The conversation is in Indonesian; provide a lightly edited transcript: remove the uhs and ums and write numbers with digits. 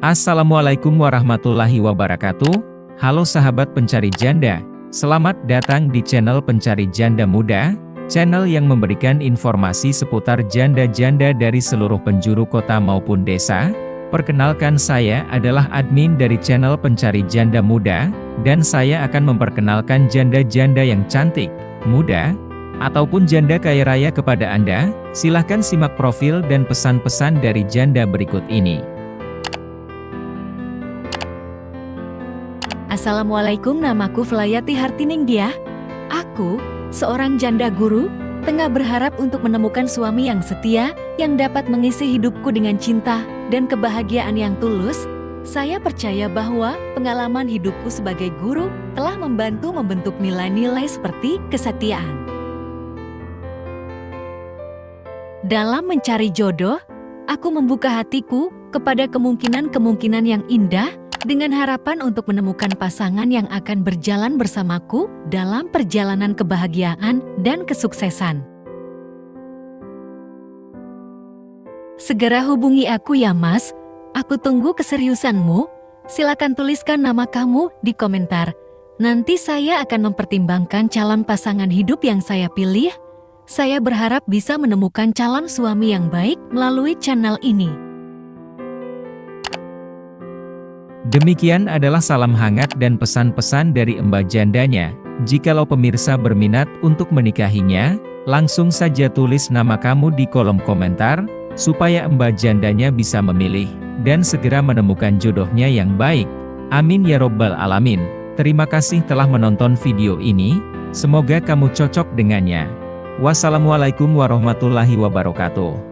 Assalamualaikum warahmatullahi wabarakatuh. Halo sahabat pencari janda, selamat datang di channel Pencari Janda Muda, channel yang memberikan informasi seputar janda-janda dari seluruh penjuru kota maupun desa. Perkenalkan, saya adalah admin dari channel Pencari Janda Muda, dan saya akan memperkenalkan janda-janda yang cantik, muda, ataupun janda kaya raya kepada Anda. Silahkan simak profil dan pesan-pesan dari janda berikut ini. Assalamualaikum, namaku Flayati Hartiningdiah. Aku, seorang janda guru, tengah berharap untuk menemukan suami yang setia, yang dapat mengisi hidupku dengan cinta dan kebahagiaan yang tulus. Saya percaya bahwa pengalaman hidupku sebagai guru telah membantu membentuk nilai-nilai seperti kesetiaan. Dalam mencari jodoh, aku membuka hatiku kepada kemungkinan-kemungkinan yang indah, dengan harapan untuk menemukan pasangan yang akan berjalan bersamaku dalam perjalanan kebahagiaan dan kesuksesan. Segera hubungi aku ya Mas, aku tunggu keseriusanmu. Silakan tuliskan nama kamu di komentar. Nanti saya akan mempertimbangkan calon pasangan hidup yang saya pilih. Saya berharap bisa menemukan calon suami yang baik melalui channel ini. Demikian adalah salam hangat dan pesan-pesan dari Mbak jandanya. Jikalau pemirsa berminat untuk menikahinya, langsung saja tulis nama kamu di kolom komentar, supaya Mbak jandanya bisa memilih, dan segera menemukan jodohnya yang baik. Amin ya robbal alamin. Terima kasih telah menonton video ini, semoga kamu cocok dengannya. Wassalamualaikum warahmatullahi wabarakatuh.